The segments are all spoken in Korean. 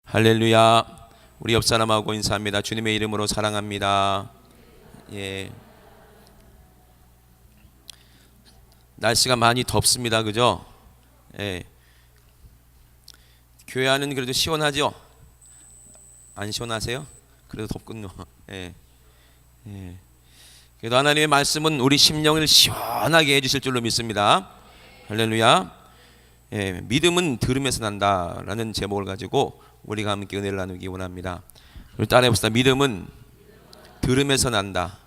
할렐루야. 우리 옆 사람하고 인사합니다. 주님의 이름으로 사랑합니다. 예. 날씨가 많이 덥습니다. 그죠? 예. 교회 안은 그래도 시원하죠? 안 시원하세요? 그래도 덥군요. 예. 예. 그래도 하나님의 말씀은 우리 심령을 시원하게 해주실 줄로 믿습니다. 할렐루야. 예. 믿음은 들음에서 난다라는 제목을 가지고 우리가 함께 은혜를 나누기 원합니다. 우리 따라해봅시다. 믿음은 들음에서 난다.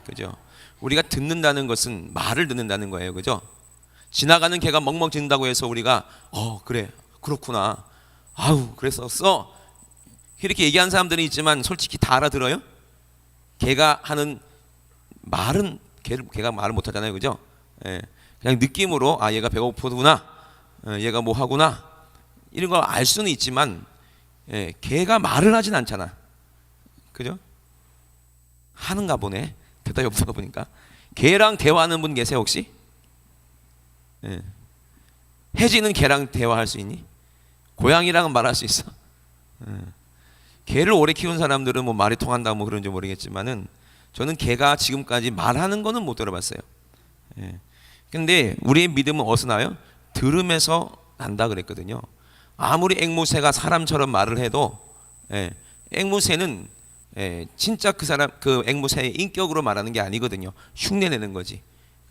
그죠? 우리가 듣는다는 것은 말을 듣는다는 거예요. 그죠? 지나가는 개가 멍멍 짖는다고 해서 우리가 그래 그렇구나, 아우 그랬었어, 이렇게 얘기하는 사람들이 있지만 솔직히 다 알아들어요? 개가 하는 말은 개가 말을 못하잖아요. 그죠? 예. 그냥 느낌으로 얘가 배고프구나, 얘가 뭐 하구나, 이런 걸 알 수는 있지만 개가 말을 하진 않잖아. 그죠? 하는가 보네. 대답이 없는 거 보니까. 개랑 대화하는 분 계세요 혹시? 혜지는 개랑 대화할 수 있니? 고양이랑은 말할 수 있어? 개를 오래 키운 사람들은 뭐 말이 통한다 뭐 그런지 모르겠지만은 저는 개가 지금까지 말하는 거는 못 들어봤어요. 근데 우리의 믿음은 어디서 나요? 들음에서 난다 그랬거든요. 아무리 앵무새가 사람처럼 말을 해도 앵무새는 진짜 그 앵무새의 인격으로 말하는 게 아니거든요. 흉내내는 거지.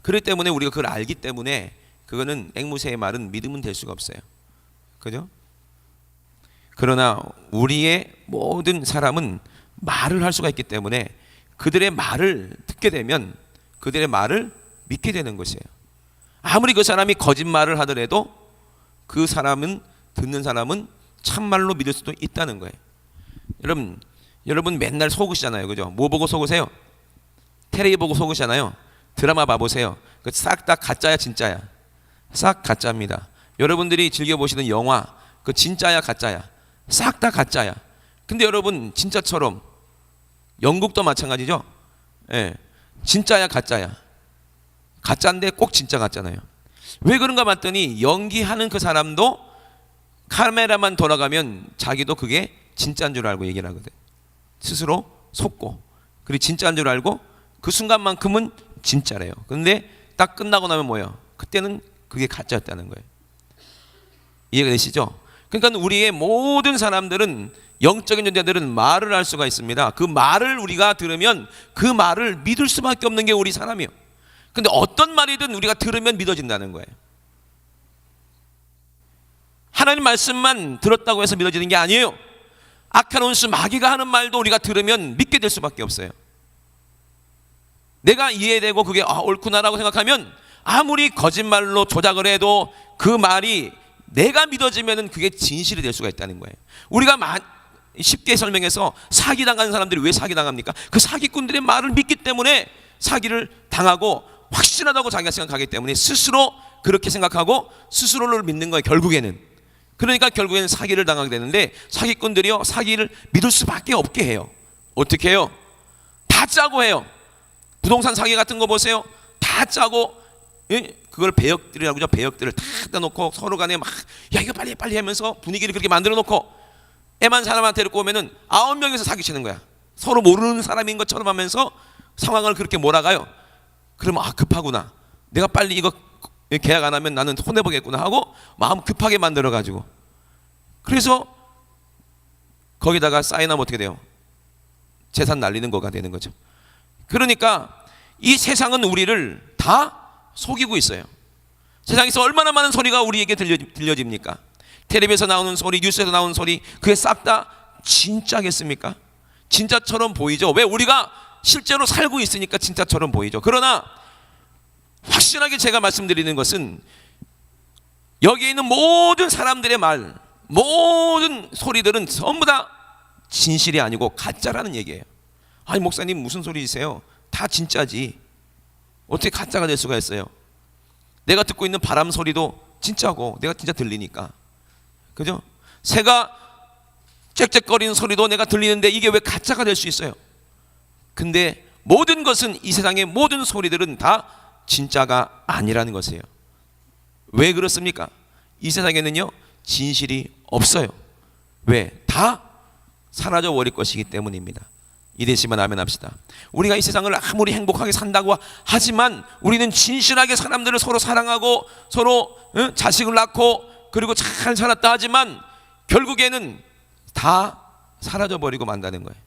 그렇기 때문에 우리가 그걸 알기 때문에 그거는 앵무새의 말은 믿으면 될 수가 없어요. 그죠? 그러나 우리의 모든 사람은 말을 할 수가 있기 때문에 그들의 말을 듣게 되면 그들의 말을 믿게 되는 것이에요. 아무리 그 사람이 거짓말을 하더라도 그 사람은, 듣는 사람은 참말로 믿을 수도 있다는 거예요. 여러분 맨날 속으시잖아요. 그죠? 뭐 보고 속으세요? 텔레비 보고 속으시잖아요. 드라마 봐보세요. 그 싹 다 가짜야 진짜야? 싹 가짜입니다. 여러분들이 즐겨보시는 영화 그 진짜야 가짜야? 싹 다 가짜야. 근데 여러분 진짜처럼, 영국도 마찬가지죠? 진짜야 가짜야? 가짜인데 꼭 진짜 같잖아요. 왜 그런가 봤더니 연기하는 그 사람도 카메라만 돌아가면 자기도 그게 진짜인 줄 알고 얘기를 하거든. 스스로 속고, 그리고 진짜인 줄 알고 그 순간만큼은 진짜래요. 근데 딱 끝나고 나면 뭐예요? 그때는 그게 가짜였다는 거예요. 이해가 되시죠? 그러니까 우리의 모든 사람들은, 영적인 존재들은 말을 할 수가 있습니다. 그 말을 우리가 들으면 그 말을 믿을 수밖에 없는 게 우리 사람이에요. 근데 어떤 말이든 우리가 들으면 믿어진다는 거예요. 하나님 말씀만 들었다고 해서 믿어지는 게 아니에요. 악한 원수 마귀가 하는 말도 우리가 들으면 믿게 될 수밖에 없어요. 내가 이해되고 그게 옳구나라고 생각하면 아무리 거짓말로 조작을 해도 그 말이 내가 믿어지면 그게 진실이 될 수가 있다는 거예요. 우리가 쉽게 설명해서 사기당하는 사람들이 왜 사기당합니까? 그 사기꾼들의 말을 믿기 때문에 사기를 당하고 확실하다고 자기가 생각하기 때문에 스스로 그렇게 생각하고 스스로를 믿는 거예요. 그러니까 결국에는 사기를 당하게 되는데, 사기꾼들이요 사기를 믿을 수밖에 없게 해요. 어떻게 해요? 다 짜고 해요. 부동산 사기 같은 거 보세요. 다 짜고 그걸 배역들이라고 하죠. 배역들을 다 갖다 서로 간에 막 이거 빨리 하면서 분위기를 그렇게 만들어 놓고 애만 사람한테 데리고 오면은 9명이서 사기치는 거야. 서로 모르는 사람인 것처럼 하면서 상황을 그렇게 몰아가요. 그러면 급하구나, 내가 빨리 이거 계약 안 하면 나는 손해보겠구나 하고 마음 급하게 만들어가지고, 그래서 거기다가 사인하면 어떻게 돼요? 재산 날리는 거가 되는 거죠. 그러니까 이 세상은 우리를 다 속이고 있어요. 세상에서 얼마나 많은 소리가 우리에게 들려집니까? 텔레비에서 나오는 소리, 뉴스에서 나오는 소리, 그게 싹 다 진짜겠습니까? 진짜처럼 보이죠. 왜? 우리가 실제로 살고 있으니까 진짜처럼 보이죠. 그러나 확실하게 제가 말씀드리는 것은 여기에 있는 모든 사람들의 말, 모든 소리들은 전부 다 진실이 아니고 가짜라는 얘기예요. 아니 목사님 무슨 소리이세요? 다 진짜지. 어떻게 가짜가 될 수가 있어요? 내가 듣고 있는 바람 소리도 진짜고 내가 진짜 들리니까. 그죠? 새가 짹짹거리는 소리도 내가 들리는데 이게 왜 가짜가 될 수 있어요? 근데 모든 것은, 이 세상의 모든 소리들은 다 진짜가 아니라는 것이에요. 왜 그렇습니까? 이 세상에는요 진실이 없어요. 왜? 다 사라져 버릴 것이기 때문입니다. 이되시면 아멘 합시다. 우리가 이 세상을 아무리 행복하게 산다고 하지만 우리는 진실하게 사람들을 서로 사랑하고 서로 자식을 낳고 그리고 잘 살았다 하지만 결국에는 다 사라져 버리고 만다는 거예요.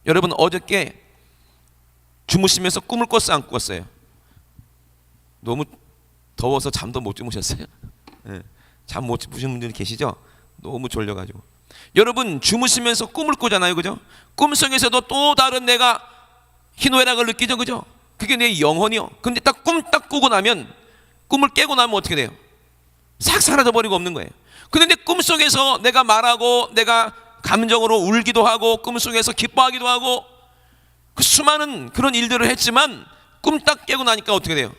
여러분, 어저께 주무시면서 꿈을 꿨어요, 안 꿨어요? 너무 더워서 잠도 못 주무셨어요? 잠 못 주무신 분들이 계시죠? 너무 졸려가지고. 여러분, 주무시면서 꿈을 꾸잖아요, 그죠? 꿈속에서도 또 다른 내가 희노애락을 느끼죠, 그죠? 그게 내 영혼이요. 근데 꿈 딱 꾸고 나면, 꿈을 깨고 나면 어떻게 돼요? 싹 사라져버리고 없는 거예요. 근데 꿈속에서 내가 말하고 내가 감정으로 울기도 하고 꿈속에서 기뻐하기도 하고 그 수많은 그런 일들을 했지만 꿈 딱 깨고 나니까 어떻게 돼요?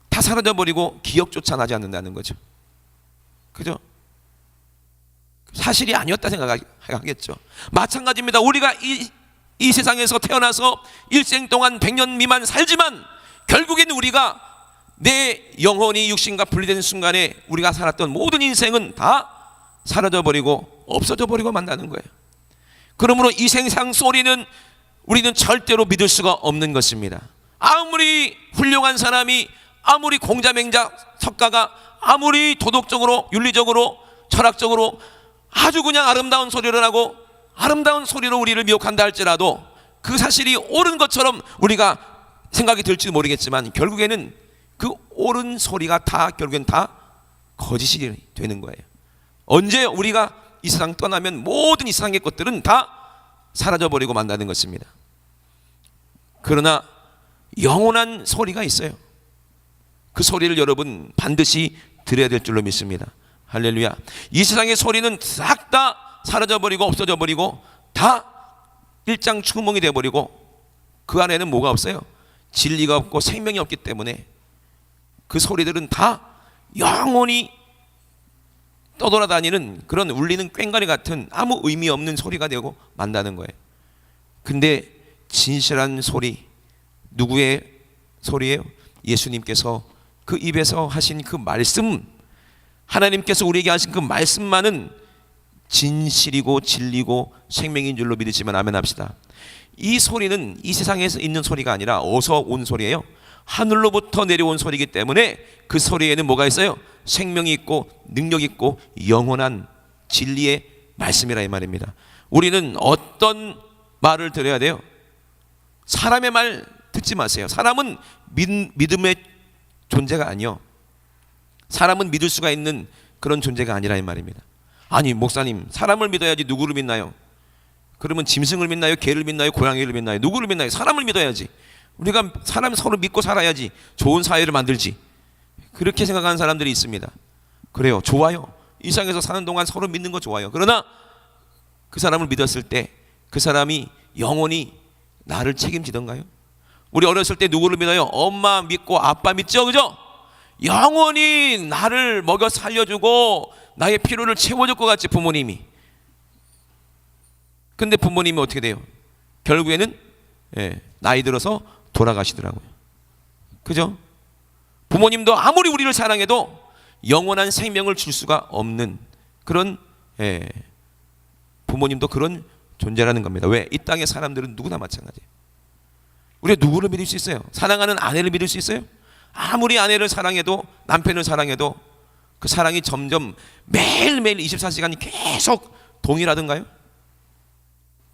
다 사라져버리고 기억조차 나지 않는다는 거죠. 그죠? 사실이 아니었다 생각하겠죠. 마찬가지입니다. 우리가 이 세상에서 태어나서 일생 동안 100년 미만 살지만 결국에는 우리가 내 영혼이 육신과 분리되는 순간에 우리가 살았던 모든 인생은 다 사라져버리고 없어져버리고 만다는 거예요. 그러므로 이 세상 소리는 우리는 절대로 믿을 수가 없는 것입니다. 아무리 훌륭한 사람이, 아무리 공자맹자 석가가 아무리 도덕적으로 윤리적으로 철학적으로 아주 그냥 아름다운 소리를 하고 아름다운 소리로 우리를 미혹한다 할지라도 그 사실이 옳은 것처럼 우리가 생각이 들지도 모르겠지만 결국에는 그 옳은 소리가 다 결국엔 다 거짓이 되는 거예요. 언제 우리가 이 세상 떠나면 모든 이 세상의 것들은 다 사라져버리고 만다는 것입니다. 그러나 영원한 소리가 있어요. 그 소리를 여러분 반드시 들어야 될 줄로 믿습니다. 할렐루야. 이 세상의 소리는 싹 다 사라져버리고 없어져버리고 다 일장추몽이 되어버리고 그 안에는 뭐가 없어요? 진리가 없고 생명이 없기 때문에 그 소리들은 다 영원히 떠돌아다니는 그런 울리는 꽹과리 같은 아무 의미 없는 소리가 되고 만다는 거예요. 근데 진실한 소리, 누구의 소리예요? 예수님께서 그 입에서 하신 그 말씀, 하나님께서 우리에게 하신 그 말씀만은 진실이고 진리고 생명인 줄로 믿으시면 아멘 합시다. 이 소리는 이 세상에서 있는 소리가 아니라 어디서 온 소리예요? 하늘로부터 내려온 소리이기 때문에 그 소리에는 뭐가 있어요? 생명이 있고 능력이 있고 영원한 진리의 말씀이라 이 말입니다. 우리는 어떤 말을 들어야 돼요? 사람의 말 듣지 마세요. 사람은 믿음의 존재가 아니요, 사람은 믿을 수가 있는 그런 존재가 아니라 이 말입니다. 아니 목사님, 사람을 믿어야지 누구를 믿나요? 그러면 짐승을 믿나요? 개를 믿나요? 고양이를 믿나요? 누구를 믿나요? 사람을 믿어야지. 우리가 사람 서로 믿고 살아야지 좋은 사회를 만들지. 그렇게 생각하는 사람들이 있습니다. 그래요, 좋아요. 이 세상에서 사는 동안 서로 믿는 거 좋아요. 그러나 그 사람을 믿었을 때 그 사람이 영원히 나를 책임지던가요? 우리 어렸을 때 누구를 믿어요? 엄마 믿고 아빠 믿죠, 그죠? 영원히 나를 먹여 살려주고 나의 필요를 채워줄 것 같지, 부모님이. 근데 부모님이 어떻게 돼요? 결국에는 나이 들어서 돌아가시더라고요. 그죠? 부모님도 아무리 우리를 사랑해도 영원한 생명을 줄 수가 없는 그런 부모님도 그런 존재라는 겁니다. 왜? 이 땅의 사람들은 누구나 마찬가지예요. 우리가 누구를 믿을 수 있어요? 사랑하는 아내를 믿을 수 있어요? 아무리 아내를 사랑해도, 남편을 사랑해도 그 사랑이 점점 매일매일 24시간이 계속 동일하던가요?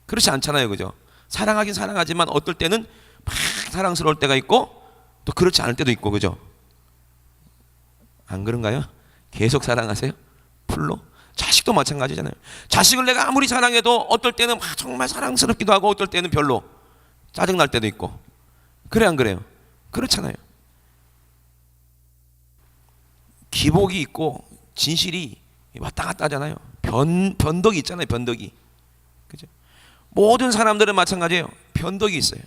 그렇지 않잖아요, 그죠? 사랑하긴 사랑하지만 어떨 때는 막 사랑스러울 때가 있고 또 그렇지 않을 때도 있고, 그죠? 안 그런가요? 계속 사랑하세요? 풀로? 자식도 마찬가지잖아요. 자식을 내가 아무리 사랑해도 어떨 때는 막 정말 사랑스럽기도 하고 어떨 때는 별로 짜증날 때도 있고. 그래 안 그래요? 그렇잖아요. 기복이 있고 진실이 왔다 갔다 하잖아요. 변덕이 있잖아요, 변덕이. 그죠? 모든 사람들은 마찬가지예요. 변덕이 있어요.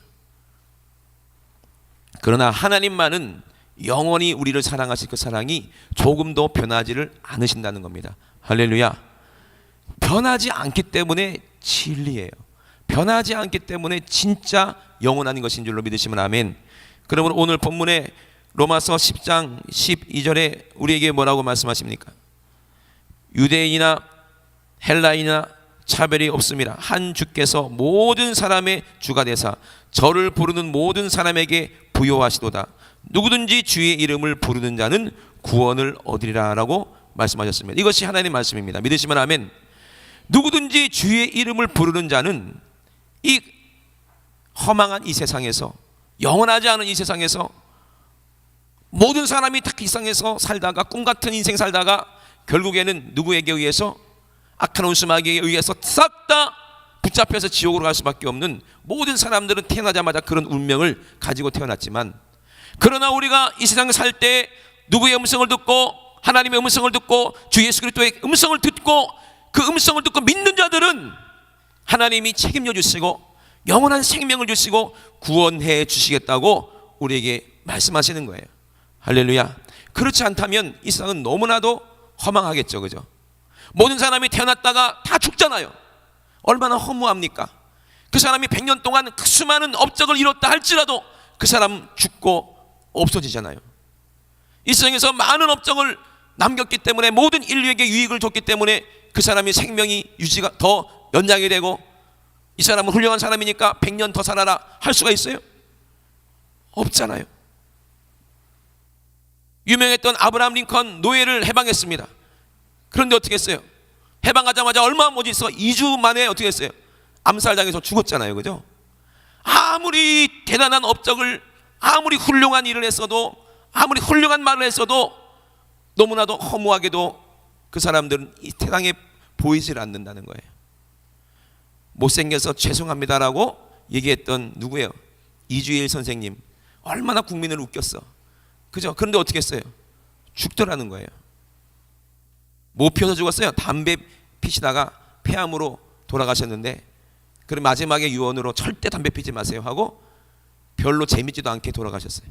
그러나 하나님만은 영원히 우리를 사랑하실 그 사랑이 조금도 변하지를 않으신다는 겁니다. 할렐루야. 변하지 않기 때문에 진리예요. 변하지 않기 때문에 진짜 영원한 것인 줄로 믿으시면 아멘. 그러면 오늘 본문에 로마서 10장 12절에 우리에게 뭐라고 말씀하십니까? 유대인이나 헬라인이나 차별이 없습니다. 한 주께서 모든 사람의 주가 되사 저를 부르는 모든 사람에게 부요하시도다. 누구든지 주의 이름을 부르는 자는 구원을 얻으리라 라고 말씀하셨습니다. 이것이 하나님의 말씀입니다. 믿으시면 아멘. 누구든지 주의 이름을 부르는 자는 이 허망한 이 세상에서, 영원하지 않은 이 세상에서 모든 사람이 다 이상해서 살다가 꿈같은 인생 살다가 결국에는 누구에게 의해서, 악한 원수마귀에 의해서 싹 다 붙잡혀서 지옥으로 갈 수밖에 없는, 모든 사람들은 태어나자마자 그런 운명을 가지고 태어났지만, 그러나 우리가 이 세상에 살 때 누구의 음성을 듣고, 하나님의 음성을 듣고, 주 예수 그리스도의 음성을 듣고, 그 음성을 듣고 믿는 자들은 하나님이 책임져 주시고 영원한 생명을 주시고 구원해 주시겠다고 우리에게 말씀하시는 거예요. 할렐루야. 그렇지 않다면 이 세상은 너무나도 허망하겠죠. 그죠? 모든 사람이 태어났다가 다 죽잖아요. 얼마나 허무합니까? 그 사람이 100년 동안 그 수많은 업적을 이뤘다 할지라도 그 사람 죽고 없어지잖아요. 이 세상에서 많은 업적을 남겼기 때문에, 모든 인류에게 유익을 줬기 때문에 그 사람의 생명이 유지가 더 연장이 되고, 이 사람은 훌륭한 사람이니까 100년 더 살아라 할 수가 있어요? 없잖아요. 유명했던 아브라함 링컨 노예를 해방했습니다. 그런데 어떻게 했어요? 해방하자마자 얼마 못 있어 2주 만에 어떻게 했어요? 암살당해서 죽었잖아요. 그죠? 아무리 대단한 업적을, 아무리 훌륭한 일을 했어도, 아무리 훌륭한 말을 했어도 너무나도 허무하게도 그 사람들은 이 세상에 보이질 않는다는 거예요. 못생겨서 죄송합니다라고 얘기했던 누구예요? 이주일 선생님. 얼마나 국민을 웃겼어. 그죠? 그런데 어떻게 했어요? 죽더라는 거예요. 못 피워서 죽었어요. 담배 피시다가 폐암으로 돌아가셨는데, 그럼 마지막에 유언으로 절대 담배 피지 마세요 하고 별로 재밌지도 않게 돌아가셨어요.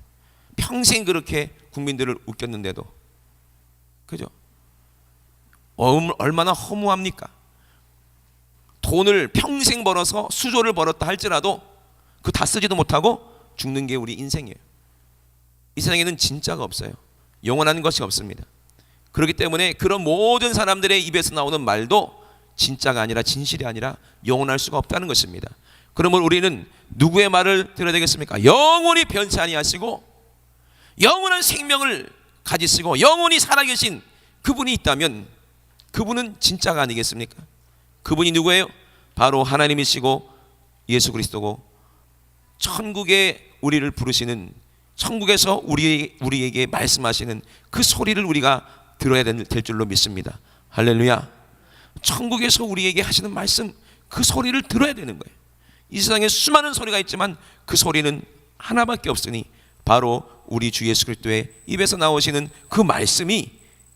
평생 그렇게 국민들을 웃겼는데도. 그죠? 얼마나 허무합니까? 돈을 평생 벌어서 수조를 벌었다 할지라도 그 다 쓰지도 못하고 죽는 게 우리 인생이에요. 이 세상에는 진짜가 없어요. 영원한 것이 없습니다. 그렇기 때문에 그런 모든 사람들의 입에서 나오는 말도 진짜가 아니라, 진실이 아니라 영원할 수가 없다는 것입니다. 그러면 우리는 누구의 말을 들어야 되겠습니까? 영원히 변치 아니하시고 영원한 생명을 가지시고 영원히 살아계신 그분이 있다면 그분은 진짜가 아니겠습니까? 그분이 누구예요? 바로 하나님이시고 예수 그리스도고, 천국에 우리를 부르시는, 천국에서 우리에게 말씀하시는 그 소리를 우리가 들어야 될 줄로 믿습니다. 할렐루야. 천국에서 우리에게 하시는 말씀, 그 소리를 들어야 되는 거예요. 이 세상에 수많은 소리가 있지만 그 소리는 하나밖에 없으니 바로 우리 주 예수 그리스도의 입에서 나오시는 그 말씀이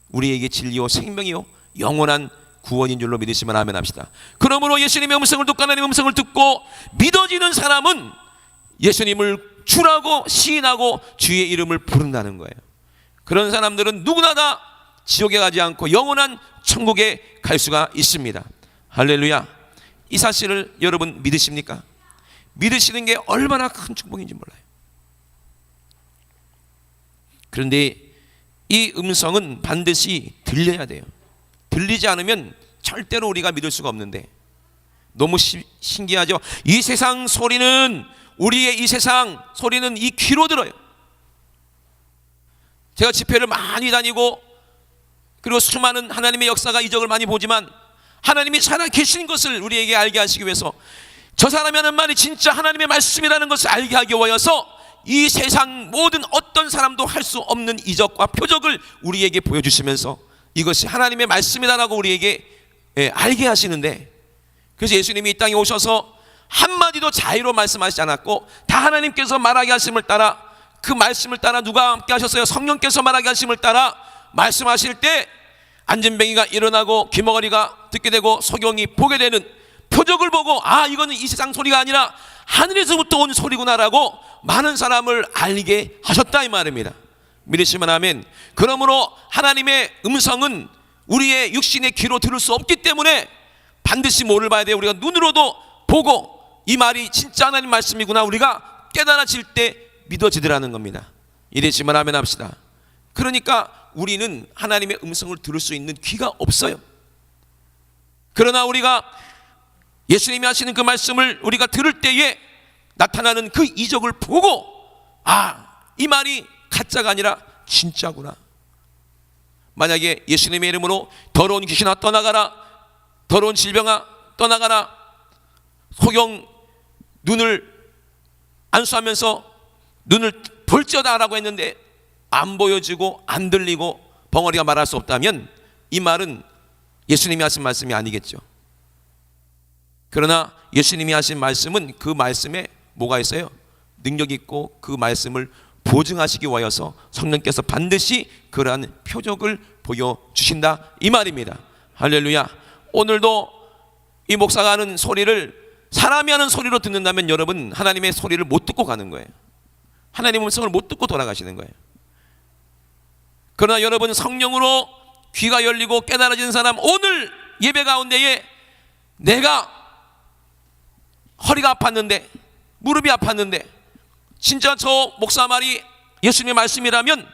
우리에게 진리요 생명이요 영원한 구원인 줄로 믿으시면 아멘 합시다. 그러므로 예수님의 음성을 듣고 하나님의 음성을 듣고 믿어지는 사람은 예수님을 주라고 시인하고 주의 이름을 부른다는 거예요. 그런 사람들은 누구나 다 지옥에 가지 않고 영원한 천국에 갈 수가 있습니다. 할렐루야. 이 사실을 여러분 믿으십니까? 믿으시는 게 얼마나 큰 축복인지 몰라요. 그런데 이 음성은 반드시 들려야 돼요. 들리지 않으면 절대로 우리가 믿을 수가 없는데, 너무 신기하죠? 이 세상 소리는, 우리의 이 세상 소리는 이 귀로 들어요. 제가 집회를 많이 다니고 그리고 수많은 하나님의 역사가 이적을 많이 보지만, 하나님이 살아계신 것을 우리에게 알게 하시기 위해서 저 사람이 하는 말이 진짜 하나님의 말씀이라는 것을 알게 하기 위하여서 이 세상 모든 어떤 사람도 할 수 없는 이적과 표적을 우리에게 보여주시면서 이것이 하나님의 말씀이다라고 우리에게 알게 하시는데, 그래서 예수님이 이 땅에 오셔서 한마디도 자의로 말씀하시지 않았고 다 하나님께서 말하게 하심을 따라, 그 말씀을 따라 누가 함께 하셨어요? 성령께서 말하게 하심을 따라 말씀하실 때 안진뱅이가 일어나고 귀머거리가 듣게 되고 소경이 보게 되는 표적을 보고, 아, 이거는 이 세상 소리가 아니라 하늘에서부터 온 소리구나라고 많은 사람을 알게 하셨다 이 말입니다. 믿으시면 아멘. 그러므로 하나님의 음성은 우리의 육신의 귀로 들을 수 없기 때문에 반드시 뭐를 봐야 돼요? 우리가 눈으로도 보고 이 말이 진짜 하나님 말씀이구나 우리가 깨달아질 때 믿어지더라는 겁니다. 이랬지만 아멘 합시다. 그러니까 우리는 하나님의 음성을 들을 수 있는 귀가 없어요. 그러나 우리가 예수님이 하시는 그 말씀을 우리가 들을 때에 나타나는 그 이적을 보고, 이 말이 가짜가 아니라 진짜구나. 만약에 예수님의 이름으로 더러운 귀신아 떠나가라, 더러운 질병아 떠나가라, 소경 눈을 안수하면서 눈을 볼지어다 라고 했는데 안 보여지고 안 들리고 벙어리가 말할 수 없다면 이 말은 예수님이 하신 말씀이 아니겠죠. 그러나 예수님이 하신 말씀은 그 말씀에 뭐가 있어요? 능력이 있고 그 말씀을 보증하시기 위하여서 성령께서 반드시 그러한 표적을 보여주신다 이 말입니다. 할렐루야. 오늘도 이 목사가 하는 소리를 사람이 하는 소리로 듣는다면 여러분 하나님의 소리를 못 듣고 가는 거예요. 하나님의 음성을 못 듣고 돌아가시는 거예요. 그러나 여러분 성령으로 귀가 열리고 깨달아지는 사람, 오늘 예배 가운데에 내가 허리가 아팠는데, 무릎이 아팠는데 진짜 저 목사 말이 예수님의 말씀이라면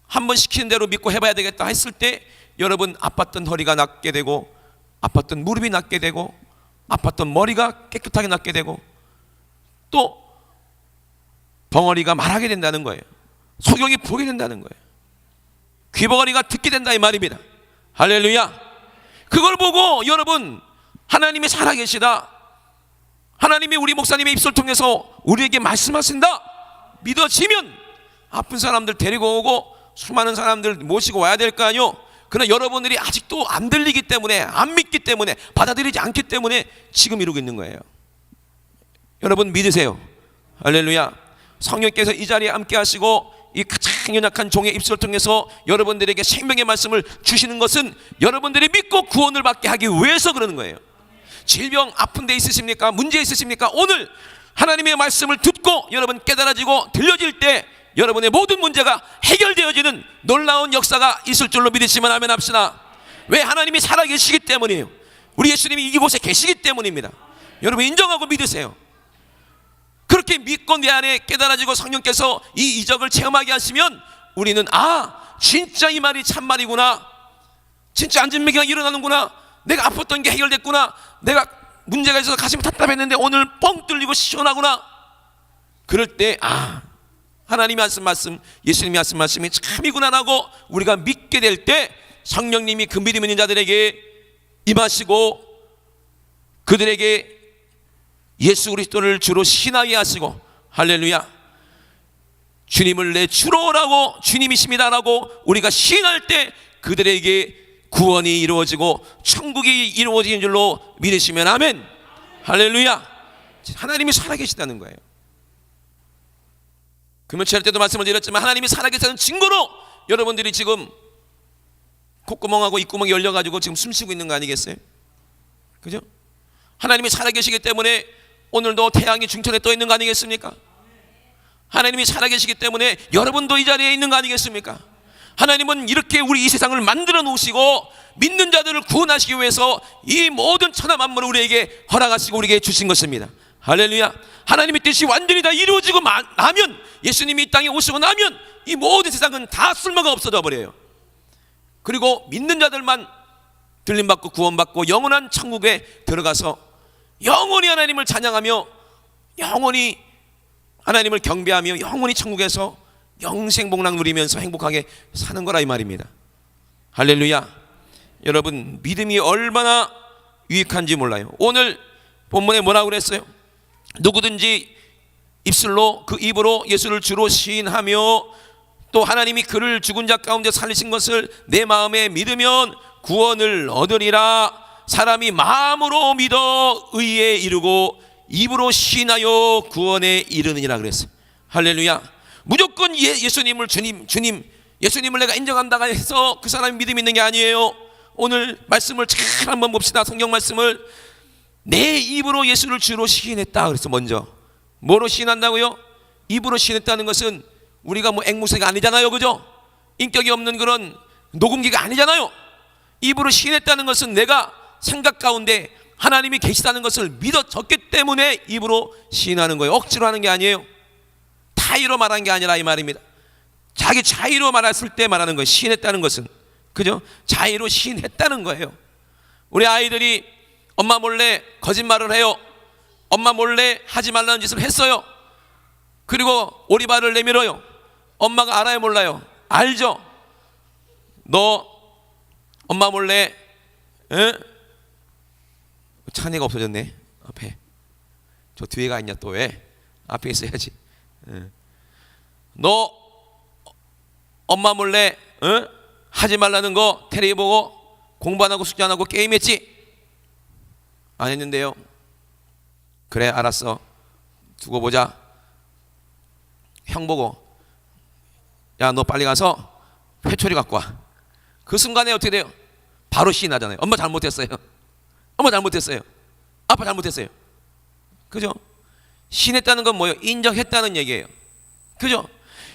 한번 시키는 대로 믿고 해봐야 되겠다 했을 때 여러분 아팠던 허리가 낫게 되고, 아팠던 무릎이 낫게 되고, 아팠던 머리가 깨끗하게 낫게 되고, 또 벙어리가 말하게 된다는 거예요. 소경이 보게 된다는 거예요. 귀벙어리가 듣게 된다 이 말입니다. 할렐루야. 그걸 보고 여러분 하나님이 살아계시다, 하나님이 우리 목사님의 입술 통해서 우리에게 말씀하신다 믿어지면 아픈 사람들 데리고 오고 수많은 사람들 모시고 와야 될 거 아니요. 그러나 여러분들이 아직도 안 들리기 때문에, 안 믿기 때문에, 받아들이지 않기 때문에 지금 이러고 있는 거예요. 여러분 믿으세요. 할렐루야. 성령께서 이 자리에 함께 하시고 이 가장 연약한 종의 입술을 통해서 여러분들에게 생명의 말씀을 주시는 것은 여러분들이 믿고 구원을 받게 하기 위해서 그러는 거예요. 질병 아픈 데 있으십니까? 문제 있으십니까? 오늘 하나님의 말씀을 듣고 여러분 깨달아지고 들려질 때 여러분의 모든 문제가 해결되어지는 놀라운 역사가 있을 줄로 믿으시면 아멘 합시다. 왜? 하나님이 살아계시기 때문이에요. 우리 예수님이 이곳에 계시기 때문입니다. 여러분 인정하고 믿으세요. 그렇게 믿고 내 안에 깨달아지고 성령께서 이 이적을 체험하게 하시면 우리는 진짜 이 말이 참말이구나, 진짜 안진맥이가 일어나는구나, 내가 아팠던 게 해결됐구나, 내가 문제가 있어서 가슴이 답답했는데 오늘 뻥 뚫리고 시원하구나. 그럴 때 하나님이 하신 말씀, 예수님이 하신 말씀이 참이구나 하고 우리가 믿게 될 때 성령님이 그 믿음 있는 자들에게 임하시고 그들에게 예수 그리스도를 주로 신하게 하시고, 할렐루야, 주님을 내 주로라고, 주님이십니다라고 우리가 시인할 때 그들에게 구원이 이루어지고 천국이 이루어지는 줄로 믿으시면 아멘. 할렐루야. 하나님이 살아계시다는 거예요. 금요일 때도 말씀을 드렸지만 하나님이 살아계시다는 증거로 여러분들이 지금 콧구멍하고 입구멍이 열려가지고 지금 숨쉬고 있는 거 아니겠어요? 그죠? 하나님이 살아계시기 때문에 오늘도 태양이 중천에 떠 있는 거 아니겠습니까? 하나님이 살아계시기 때문에 여러분도 이 자리에 있는 거 아니겠습니까? 하나님은 이렇게 우리 이 세상을 만들어 놓으시고 믿는 자들을 구원하시기 위해서 이 모든 천하 만물을 우리에게 허락하시고 우리에게 주신 것입니다. 할렐루야. 하나님의 뜻이 완전히 다 이루어지고 나면, 예수님이 이 땅에 오시고 나면 이 모든 세상은 다 쓸모가 없어져 버려요. 그리고 믿는 자들만 들림받고 구원받고 영원한 천국에 들어가서 영원히 하나님을 찬양하며 영원히 하나님을 경배하며 영원히 천국에서 영생복락 누리면서 행복하게 사는 거라 이 말입니다. 할렐루야. 여러분 믿음이 얼마나 유익한지 몰라요. 오늘 본문에 뭐라고 그랬어요? 누구든지 입술로, 그 입으로 예수를 주로 시인하며 또 하나님이 그를 죽은 자 가운데 살리신 것을 내 마음에 믿으면 구원을 얻으리라. 사람이 마음으로 믿어 의에 이르고 입으로 시인하여 구원에 이르느니라 그랬어요. 할렐루야. 무조건 예수님을 주님 예수님을 내가 인정한다고 해서 그 사람이 믿음이 있는 게 아니에요. 오늘 말씀을 잘 한번 봅시다. 성경 말씀을. 내 입으로 예수를 주로 시인했다 그래서 먼저 뭐로 시인한다고요? 입으로 시인했다는 것은 우리가 뭐 앵무새가 아니잖아요, 그죠? 인격이 없는 그런 녹음기가 아니잖아요. 입으로 시인했다는 것은 내가 생각 가운데 하나님이 계시다는 것을 믿어졌기 때문에 입으로 시인하는 거예요. 억지로 하는 게 아니에요. 타의로 말한 게 아니라 이 말입니다. 자기 자의로 말했을 때 말하는 거예요. 시인했다는 것은, 그죠? 자의로 시인했다는 거예요. 우리 아이들이 엄마 몰래 거짓말을 해요. 엄마 몰래 하지 말라는 짓을 했어요. 그리고 오리발을 내밀어요. 엄마가 알아요, 몰라요? 알죠. 너 엄마 몰래 찬이가 없어졌네. 앞에 저 뒤에 가 있냐? 또 왜? 앞에 있어야지. 너 엄마 몰래 하지 말라는 거 테레비 보고 공부 안 하고 숙제 안 하고 게임했지? 안 했는데요. 그래, 알았어. 두고 보자. 형 보고, 야, 너 빨리 가서 회초리 갖고 와. 그 순간에 어떻게 돼요? 바로 시인하잖아요. 엄마 잘못했어요. 엄마 잘못했어요. 아빠 잘못했어요. 그죠? 시인했다는 건 뭐예요? 인정했다는 얘기예요. 그죠?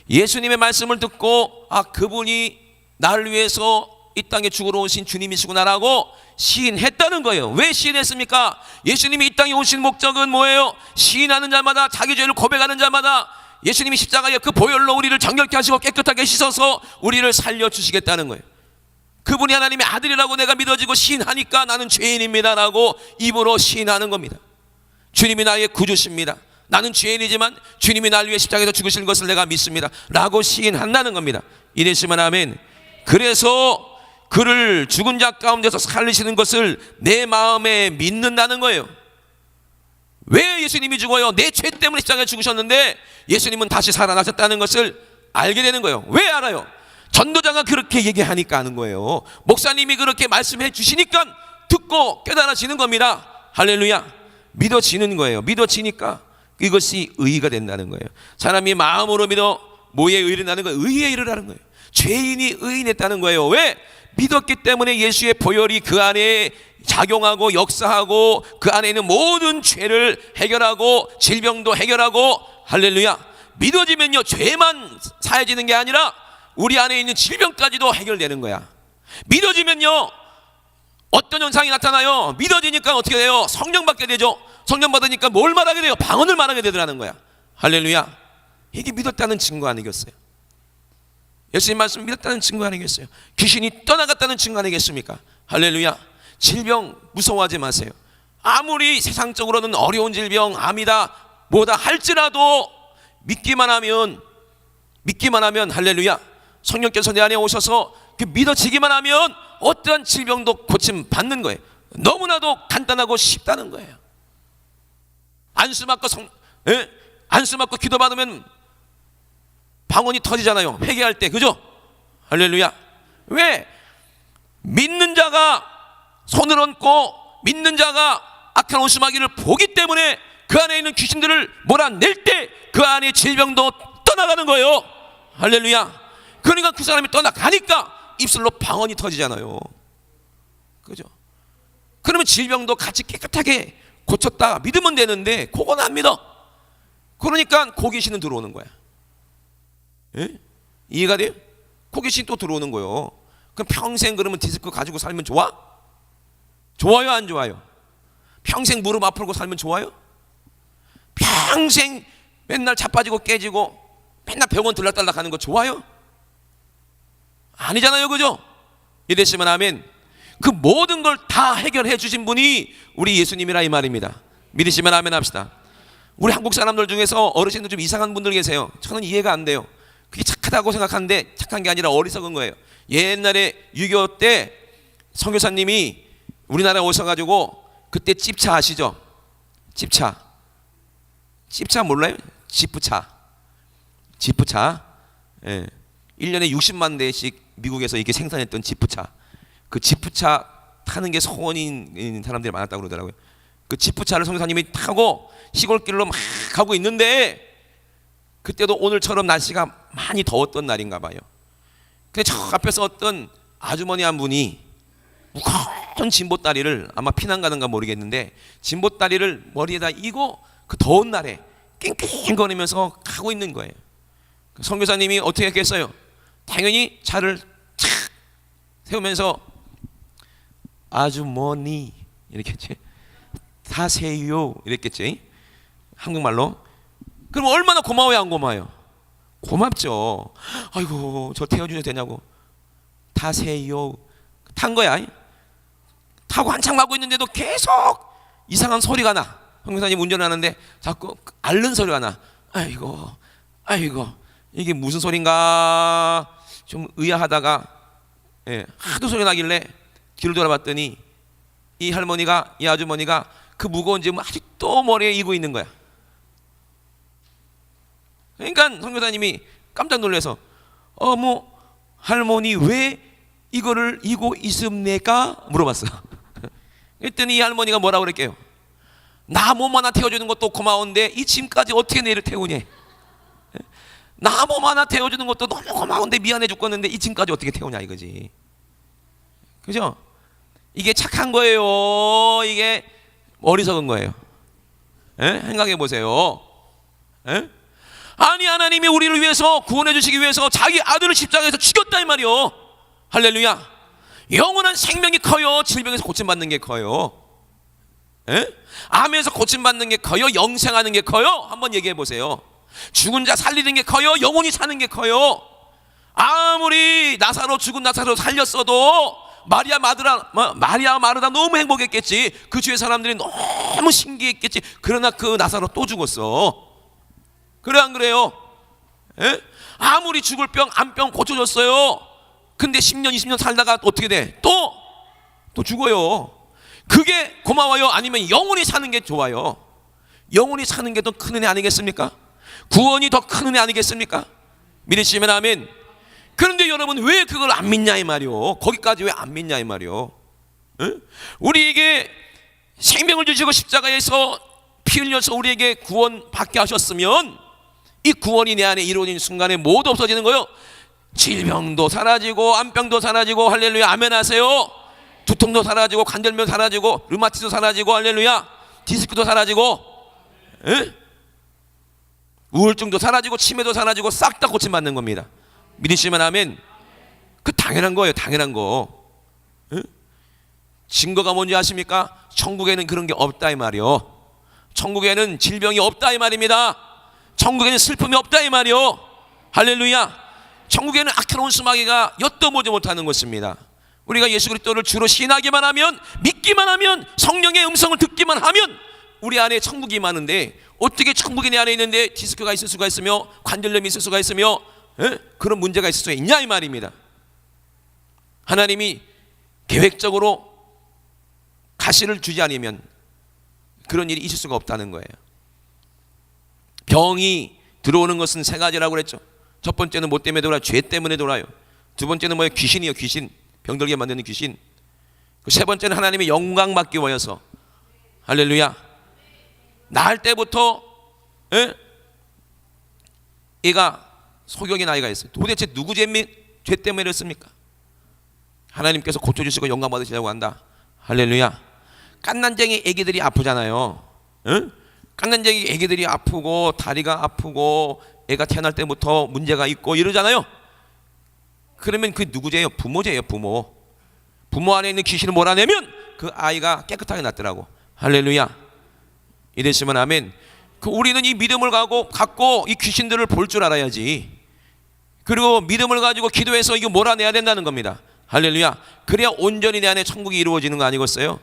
예수님의 말씀을 듣고 그분이 나를 위해서 이 땅에 죽으러 오신 주님이시구나라고 시인했다는 거예요. 왜 시인했습니까? 예수님이 이 땅에 오신 목적은 뭐예요? 시인하는 자마다, 자기 죄를 고백하는 자마다 예수님이 십자가에 그 보혈로 우리를 정결케 하시고 깨끗하게 씻어서 우리를 살려주시겠다는 거예요. 그분이 하나님의 아들이라고 내가 믿어지고 시인하니까 나는 죄인입니다라고 입으로 시인하는 겁니다. 주님이 나의 구주십니다. 나는 죄인이지만 주님이 나를 위해 십자가에서 죽으신 것을 내가 믿습니다 라고 시인한다는 겁니다. 이랬으면 아멘. 그래서 그를 죽은 자 가운데서 살리시는 것을 내 마음에 믿는다는 거예요. 왜 예수님이 죽어요? 내 죄 때문에 십자가에 죽으셨는데 예수님은 다시 살아나셨다는 것을 알게 되는 거예요. 왜 알아요? 전도자가 그렇게 얘기하니까 아는 거예요. 목사님이 그렇게 말씀해 주시니까 듣고 깨달아지는 겁니다. 할렐루야. 믿어지는 거예요. 믿어지니까 이것이 의의가 된다는 거예요. 사람이 마음으로 믿어 뭐에 의인하는 거예요? 의에 이르라는 거예요. 죄인이 의인했다는 거예요. 왜? 믿었기 때문에 예수의 보혈이 그 안에 작용하고 역사하고 그 안에 있는 모든 죄를 해결하고 질병도 해결하고, 할렐루야. 믿어지면요, 죄만 사해지는 게 아니라 우리 안에 있는 질병까지도 해결되는 거야. 믿어지면요, 어떤 현상이 나타나요? 믿어지니까 어떻게 돼요? 성령 받게 되죠. 성령 받으니까 뭘 말하게 돼요? 방언을 말하게 되더라는 거야. 할렐루야. 이게 믿었다는 증거 아니겠어요? 예수님 말씀 믿었다는 증거 아니겠어요? 귀신이 떠나갔다는 증거 아니겠습니까? 할렐루야. 질병 무서워하지 마세요. 아무리 세상적으로는 어려운 질병, 암이다 뭐다 할지라도 믿기만 하면 할렐루야, 성령께서 내 안에 오셔서 그 믿어지기만 하면 어떠한 질병도 고침 받는 거예요. 너무나도 간단하고 쉽다는 거예요. 안수 맞고 기도 받으면 방언이 터지잖아요. 회개할 때, 그죠? 할렐루야. 왜? 믿는 자가 손을 얹고 믿는 자가 악한 온수마귀를 보기 때문에 그 안에 있는 귀신들을 몰아낼 때 그 안에 질병도 떠나가는 거예요. 할렐루야. 그러니까 그 사람이 떠나가니까 입술로 방언이 터지잖아요. 그죠? 그러면 질병도 같이 깨끗하게 고쳤다 믿으면 되는데 그건 안 믿어. 그러니까 고귀신은 들어오는 거야. 예? 이해가 돼요? 고귀신 또 들어오는 거예요. 그럼 평생 그러면 디스크 가지고 살면 좋아? 좋아요, 안 좋아요? 평생 무릎 아프고 살면 좋아요? 평생 맨날 자빠지고 깨지고 맨날 병원 들락달락 하는 거 좋아요? 아니잖아요, 그죠? 이랬으면 아멘. 그 모든 걸 다 해결해 주신 분이 우리 예수님이라 이 말입니다. 믿으시면 아멘 합시다. 우리 한국 사람들 중에서 어르신들 좀 이상한 분들 계세요. 저는 이해가 안 돼요. 그게 착하다고 생각하는데 착한 게 아니라 어리석은 거예요. 옛날에 6.25 때 선교사님이 우리나라에 오셔가지고 그때 찝차 아시죠? 찝차 몰라요? 지프차. 예. 1년에 60만 대씩 미국에서 이렇게 생산했던 지프차. 그 지프차 타는 게 소원인 사람들이 많았다고 그러더라고요. 그 지프차를 선교사님이 타고 시골길로 막 가고 있는데 그때도 오늘처럼 날씨가 많이 더웠던 날인가 봐요. 근데 저 앞에서 어떤 아주머니 한 분이 무거운 진보다리를, 아마 피난 가는가 모르겠는데 진보다리를 머리에다 이고 그 더운 날에 낑낑거리면서 가고 있는 거예요. 선교사님이 어떻게 했겠어요? 당연히 차를 착 세우면서 아주머니 이렇게 했지, 타세요 이랬겠지, 한국말로. 그럼 얼마나 고마워요, 안 고마워요? 고맙죠. 아이고 저 태워주셔도 되냐고. 타세요. 탄 거야. 타고 한참 가고 있는데도 계속 이상한 소리가 나. 형사님 운전하는데 자꾸 앓는 소리가 나. 아이고 이게 무슨 소린가 좀 의아하다가 하도 소리 나길래 뒤를 돌아봤더니 이 할머니가, 이 아주머니가 그 무거운 짐을 아직도 머리에 이고 있는 거야. 그러니까 선교사님이 깜짝 놀라서 어머 할머니 왜 이거를 이고 있습니까? 물어봤어. 그랬더니 이 할머니가 뭐라고 그랬게요? 나 몸 하나 태워주는 것도 고마운데 이 짐까지 어떻게 내를 태우니? 나 몸 하나 태워주는 것도 너무 고마운데 미안해 죽겠는데 이 짐까지 어떻게 태우냐 이거지. 그죠? 이게 착한 거예요? 이게 어리석은 거예요? 생각해 보세요. 아니 하나님이 우리를 위해서 구원해 주시기 위해서 자기 아들을 십자가에서 죽였다 이 말이요. 할렐루야. 영원한 생명이 커요? 질병에서 고침받는 게 커요? 암에서 고침받는 게 커요? 영생하는 게 커요? 한번 얘기해 보세요. 죽은 자 살리는 게 커요? 영원히 사는 게 커요? 아무리 나사로 죽은 나사로 살렸어도 마리아 마르다 너무 행복했겠지. 그 주위의 사람들이 너무 신기했겠지. 그러나 그 나사로 또 죽었어. 그래 안 그래요? 아무리 죽을 병 암병 고쳐줬어요. 근데 10년 20년 살다가 어떻게 돼? 또 죽어요. 그게 고마워요? 아니면 영원히 사는 게 좋아요? 영원히 사는 게 더 큰 은혜 아니겠습니까? 구원이 더 큰 은혜 아니겠습니까? 믿으시면 아멘. 그런데 여러분 왜 그걸 안 믿냐 이 말이요. 거기까지 왜 안 믿냐 이 말이요. 우리에게 생명을 주시고 십자가에서 피 흘려서 우리에게 구원 받게 하셨으면 이 구원이 내 안에 이루어진 순간에 모두 없어지는 거예요. 질병도 사라지고 암병도 사라지고 할렐루야 아멘 하세요. 두통도 사라지고 관절염도 사라지고 류마티도 사라지고 할렐루야 디스크도 사라지고 우울증도 사라지고 치매도 사라지고 싹 다 고침받는 겁니다. 믿으시면 아멘. 그 당연한 거예요. 당연한 거. 증거가 뭔지 아십니까? 천국에는 그런 게 없다 이 말이요. 천국에는 질병이 없다 이 말입니다. 천국에는 슬픔이 없다 이 말이요. 할렐루야. 천국에는 악한 온수마귀가 엿도보지 못하는 것입니다. 우리가 예수 그리스도를 주로 신하기만 하면, 믿기만 하면, 성령의 음성을 듣기만 하면 우리 안에 천국이 많은데 어떻게 천국이 내 안에 있는데 디스크가 있을 수가 있으며 관절염이 있을 수가 있으며 그런 문제가 있을 수가 있냐 이 말입니다. 하나님이 계획적으로 가시를 주지 않으면 그런 일이 있을 수가 없다는 거예요. 병이 들어오는 것은 세 가지라고 그랬죠. 첫 번째는 뭐 때문에 돌아요? 죄 때문에 돌아요. 두 번째는 뭐예요? 귀신이요. 귀신. 병들게 만드는 귀신. 세 번째는 하나님의 영광 받기 위해서. 할렐루야. 낳을 때부터 얘가 소경의 나이가 있어요. 도대체 누구 죄 때문에 이랬습니까? 하나님께서 고쳐주시고 영광 받으시려고 한다. 할렐루야. 깐난쟁이 애기들이 아프잖아요. 깐난쟁이 애기들이 아프고 다리가 아프고 애가 태어날 때부터 문제가 있고 이러잖아요. 그러면 그 누구 죄예요? 부모 죄예요. 부모 안에 있는 귀신을 몰아내면 그 아이가 깨끗하게 낫더라고. 할렐루야. 이랬으면 아멘. 우리는 이 믿음을 갖고 이 귀신들을 볼 줄 알아야지. 그리고 믿음을 가지고 기도해서 이거 몰아내야 된다는 겁니다. 할렐루야. 그래야 온전히 내 안에 천국이 이루어지는 거 아니겠어요?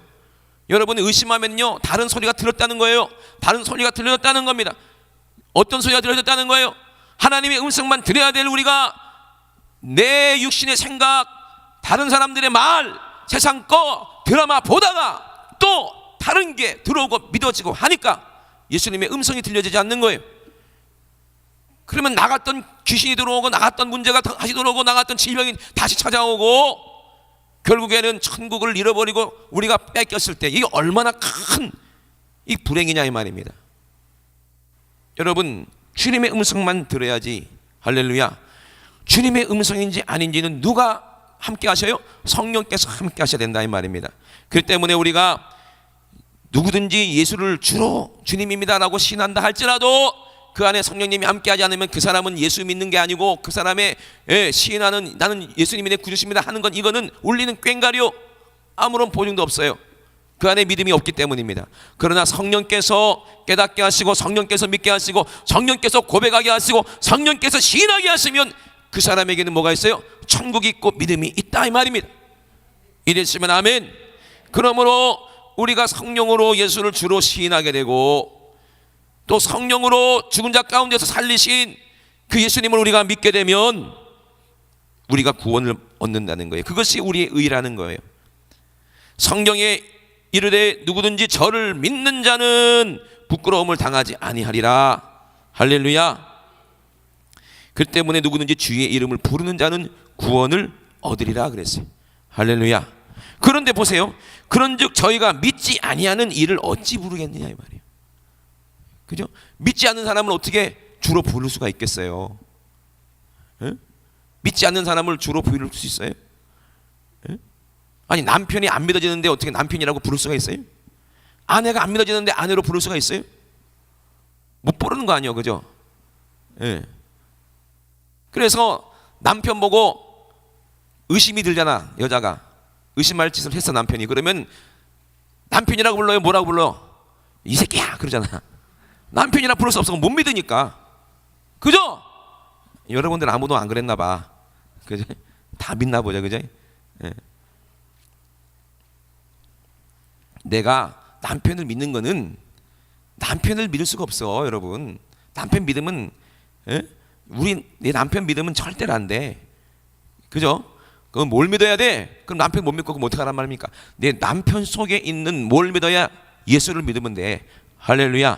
여러분이 의심하면요 다른 소리가 들렸다는 거예요. 다른 소리가 들렸다는 겁니다. 어떤 소리가 들려졌다는 거예요? 하나님의 음성만 들어야 될 우리가 내 육신의 생각, 다른 사람들의 말, 세상 거 드라마 보다가 또 다른 게 들어오고 믿어지고 하니까 예수님의 음성이 들려지지 않는 거예요. 그러면 나갔던 귀신이 들어오고 나갔던 문제가 다시 들어오고 나갔던 질병이 다시 찾아오고 결국에는 천국을 잃어버리고 우리가 뺏겼을 때 이게 얼마나 큰 이 불행이냐 이 말입니다. 여러분 주님의 음성만 들어야지. 할렐루야. 주님의 음성인지 아닌지는 누가 함께 하셔요? 성령께서 함께 하셔야 된다 이 말입니다. 그렇기 때문에 우리가 누구든지 예수를 주로 주님입니다라고 신한다 할지라도 그 안에 성령님이 함께하지 않으면 그 사람은 예수 믿는 게 아니고 그 사람의 시인하는 나는 예수님이 내 구주십니다 하는 건 이거는 울리는 꽹과리요. 아무런 보증도 없어요. 그 안에 믿음이 없기 때문입니다. 그러나 성령께서 깨닫게 하시고 성령께서 믿게 하시고 성령께서 고백하게 하시고 성령께서 시인하게 하시면 그 사람에게는 뭐가 있어요? 천국이 있고 믿음이 있다 이 말입니다. 이랬으면 아멘. 그러므로 우리가 성령으로 예수를 주로 시인하게 되고 또 성령으로 죽은 자 가운데서 살리신 그 예수님을 우리가 믿게 되면 우리가 구원을 얻는다는 거예요. 그것이 우리의 의라는 거예요. 성경에 이르되 누구든지 저를 믿는 자는 부끄러움을 당하지 아니하리라. 할렐루야. 그 때문에 누구든지 주의 이름을 부르는 자는 구원을 얻으리라 그랬어요. 할렐루야. 그런데 보세요. 그런즉 저희가 믿지 아니하는 이를 어찌 부르겠느냐 이 말이에요. 그죠? 믿지 않는 사람을 어떻게 주로 부를 수가 있겠어요? 에? 믿지 않는 사람을 주로 부를 수 있어요? 에? 아니 남편이 안 믿어지는데 어떻게 남편이라고 부를 수가 있어요? 아내가 안 믿어지는데 아내로 부를 수가 있어요? 못 부르는 거 아니에요, 그죠? 예. 그래서 남편 보고 의심이 들잖아. 여자가 의심할 짓을 했어 남편이. 그러면 남편이라고 불러요? 뭐라고 불러? 이 새끼야 그러잖아. 남편이라 부를 수 없어. 못 믿으니까. 그죠? 여러분들 아무도 안 그랬나 봐. 그죠? 다 믿나 보자. 그죠? 예. 내가 남편을 믿는 거는 남편을 믿을 수가 없어, 여러분. 남편 믿으면 내 남편 믿으면 절대로 안 돼. 그죠? 그럼 뭘 믿어야 돼? 그럼 남편 못 믿고 그럼 어떻게 하란 말입니까? 내 남편 속에 있는 뭘 믿어야? 예수를 믿으면 돼. 할렐루야.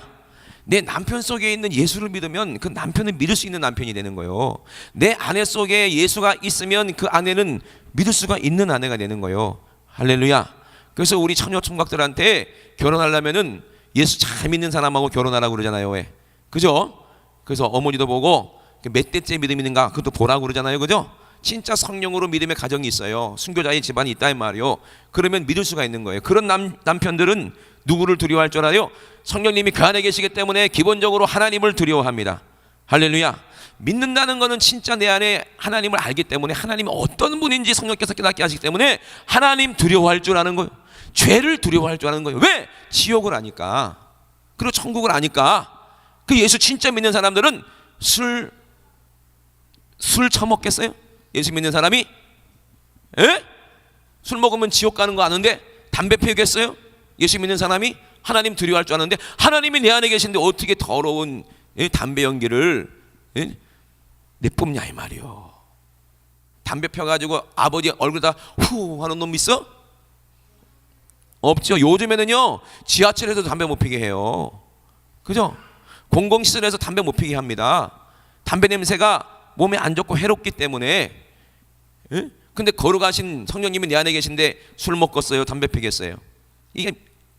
내 남편 속에 있는 예수를 믿으면 그 남편은 믿을 수 있는 남편이 되는 거예요. 내 아내 속에 예수가 있으면 그 아내는 믿을 수가 있는 아내가 되는 거예요. 할렐루야. 그래서 우리 처녀 총각들한테 결혼하려면은 예수 잘 믿는 사람하고 결혼하라고 그러잖아요. 왜? 그죠? 그래서 어머니도 보고 몇 대째 믿음이 있는가 그것도 보라고 그러잖아요. 그죠? 진짜 성령으로 믿음의 가정이 있어요. 순교자의 집안이 있다 이 말이요. 그러면 믿을 수가 있는 거예요. 그런 남편들은 누구를 두려워할 줄 알아요? 성령님이 그 안에 계시기 때문에 기본적으로 하나님을 두려워합니다. 할렐루야. 믿는다는 것은 진짜 내 안에 하나님을 알기 때문에 하나님이 어떤 분인지 성령께서 깨닫게 하시기 때문에 하나님 두려워할 줄 아는 거예요. 죄를 두려워할 줄 아는 거예요. 왜? 지옥을 아니까. 그리고 천국을 아니까. 그 예수 진짜 믿는 사람들은 술 처먹겠어요? 예수 믿는 사람이? 에? 술 먹으면 지옥 가는 거 아는데 담배 피우겠어요? 예수 믿는 사람이? 하나님 두려워할 줄 아는데 하나님이 내 안에 계신데 어떻게 더러운 담배 연기를 내뿜냐 이 말이요. 담배 펴가지고 아버지 얼굴에다 후 하는 놈 있어? 없죠. 요즘에는요 지하철에서 담배 못 피게 해요. 그죠? 공공시설에서 담배 못 피게 합니다. 담배 냄새가 몸에 안 좋고 해롭기 때문에. 근데 걸어가신 성령님이 내 안에 계신데 술 먹겠어요? 담배 피겠어요? 이게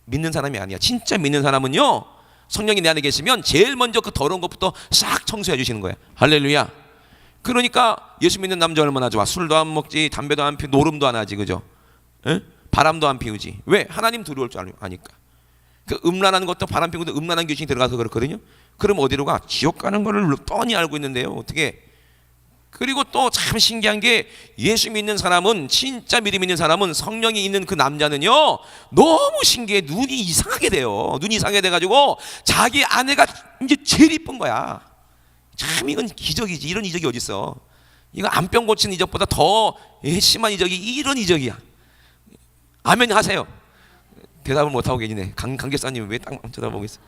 믿는 사람이 아니야. 진짜 믿는 사람은요 성령이 내 안에 계시면 제일 먼저 그 더러운 것부터 싹 청소해 주시는 거야. 할렐루야. 그러니까 예수 믿는 남자 얼마나 좋아. 술도 안 먹지, 담배도 안 피우고 노름도 안 하지. 그죠? 바람도 안 피우지. 왜? 하나님 두려울 줄 아니까. 그 음란한 것도 바람 피우고 음란한 귀신이 들어가서 그렇거든요. 그럼 어디로 가? 지옥 가는 거를 뻔히 알고 있는데요. 어떻게? 그리고 또 참 신기한 게 예수 믿는 사람은 진짜 믿음 있는 사람은 성령이 있는 그 남자는요 너무 신기해. 눈이 이상하게 돼요. 눈이 이상하게 돼가지고 자기 아내가 이제 제일 이쁜 거야. 참 이건 기적이지. 이런 이적이 어딨어. 이거 암병 고치는 이적보다 더 심한 이적이 이런 이적이야. 아멘 하세요. 대답을 못하고 계시네. 강계사님 왜 딱 쳐다보고 있어.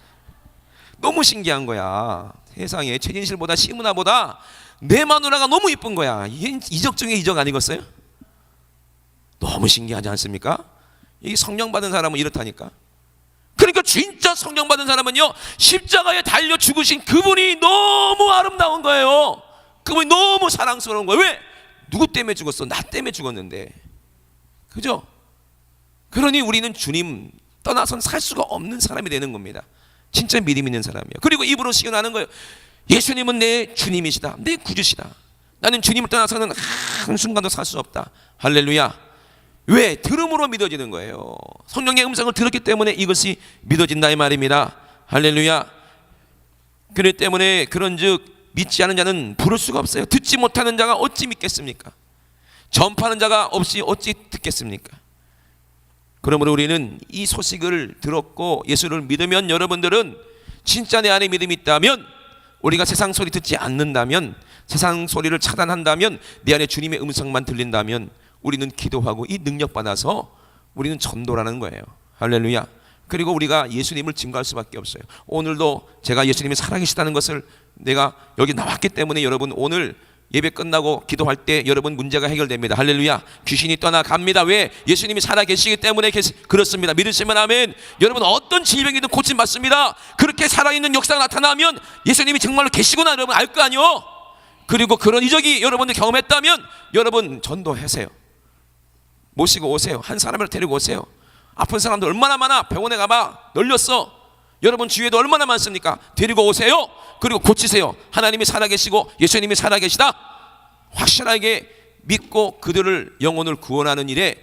너무 신기한 거야. 세상에 최진실보다 시문화보다 내 마누라가 너무 이쁜 거야. 이게 이적 중에 이적 아니겠어요? 너무 신기하지 않습니까? 이게 성령 받은 사람은 이렇다니까. 그러니까 진짜 성령 받은 사람은요 십자가에 달려 죽으신 그분이 너무 아름다운 거예요. 그분이 너무 사랑스러운 거예요. 왜? 누구 때문에 죽었어? 나 때문에 죽었는데. 그죠? 그러니 우리는 주님 떠나선 살 수가 없는 사람이 되는 겁니다. 진짜 믿음 있는 사람이에요. 그리고 입으로 시연하는 거예요. 예수님은 내 주님이시다. 내 구주시다. 나는 주님을 떠나서는 한순간도 살 수 없다. 할렐루야. 왜? 들음으로 믿어지는 거예요. 성령의 음성을 들었기 때문에 이것이 믿어진다 이 말입니다. 할렐루야. 그렇기 때문에 그런즉 믿지 않은 자는 부를 수가 없어요. 듣지 못하는 자가 어찌 믿겠습니까? 전파하는 자가 없이 어찌 듣겠습니까? 그러므로 우리는 이 소식을 들었고 예수를 믿으면 여러분들은 진짜 내 안에 믿음이 있다면, 우리가 세상 소리 듣지 않는다면, 세상 소리를 차단한다면, 내 안에 주님의 음성만 들린다면 우리는 기도하고 이 능력 받아서 우리는 전도라는 거예요. 할렐루야. 그리고 우리가 예수님을 증거할 수밖에 없어요. 오늘도 제가 예수님이 살아계시다는 것을 내가 여기 나왔기 때문에 여러분 오늘 예배 끝나고 기도할 때 여러분 문제가 해결됩니다. 할렐루야. 귀신이 떠나갑니다. 왜? 예수님이 살아계시기 때문에 그렇습니다. 믿으시면 아멘. 여러분 어떤 질병이든 고침받습니다. 그렇게 살아있는 역사가 나타나면 예수님이 정말로 계시구나 여러분 알 거 아니요. 그리고 그런 이적이 여러분들 경험했다면 여러분 전도하세요. 모시고 오세요. 한 사람을 데리고 오세요. 아픈 사람들 얼마나 많아. 병원에 가봐 널렸어. 여러분 주위에도 얼마나 많습니까? 데리고 오세요. 그리고 고치세요. 하나님이 살아계시고 예수님이 살아계시다 확실하게 믿고 그들을 영혼을 구원하는 일에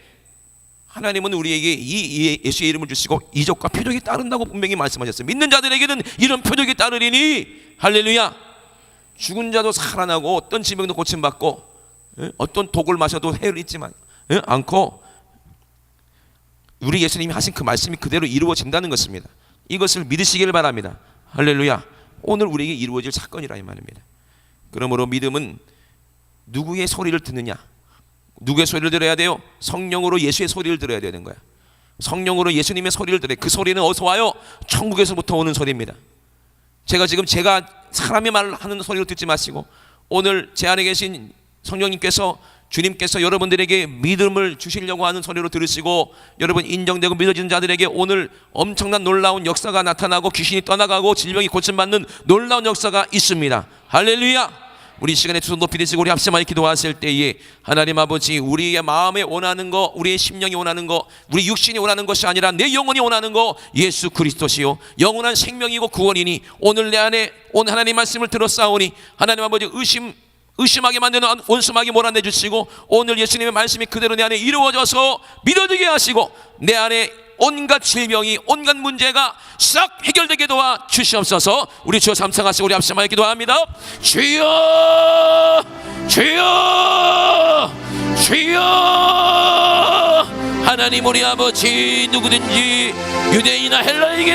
하나님은 우리에게 이 예수의 이름을 주시고 이적과 표적이 따른다고 분명히 말씀하셨어요. 믿는 자들에게는 이런 표적이 따르리니 할렐루야. 죽은 자도 살아나고 어떤 질병도 고침받고 어떤 독을 마셔도 해를 잊지만 않고 우리 예수님이 하신 그 말씀이 그대로 이루어진다는 것입니다. 이것을 믿으시기를 바랍니다. 할렐루야. 오늘 우리에게 이루어질 사건이라 이 말입니다. 그러므로 믿음은 누구의 소리를 듣느냐? 누구의 소리를 들어야 돼요? 성령으로 예수의 소리를 들어야 되는 거야. 성령으로 예수님의 소리를 들어야 돼. 그 소리는 어디서 와요? 천국에서부터 오는 소리입니다. 제가 사람이 말하는 소리를 듣지 마시고 오늘 제 안에 계신 성령님께서 주님께서 여러분들에게 믿음을 주시려고 하는 소리로 들으시고 여러분 인정되고 믿어지는 자들에게 오늘 엄청난 놀라운 역사가 나타나고 귀신이 떠나가고 질병이 고침받는 놀라운 역사가 있습니다. 할렐루야. 우리 시간에 두 손 높이 드시고 우리 합심하여 기도하실 때에 하나님 아버지 우리의 마음에 원하는 거 우리의 심령이 원하는 거 우리 육신이 원하는 것이 아니라 내 영혼이 원하는 거 예수 그리스도시요 영원한 생명이고 구원이니 오늘 내 안에 오늘 하나님 말씀을 들었사오니 하나님 아버지 의심하게 만드는 원수마귀 몰아내 주시고 오늘 예수님의 말씀이 그대로 내 안에 이루어져서 믿어지게 하시고 내 안에 온갖 질병이 온갖 문제가 싹 해결되게 도와 주시옵소서. 우리 주여 삼창하시고 우리 합심하여 기도합니다. 주여 주여 주여. 하나님 우리 아버지 누구든지 유대인이나 헬라에게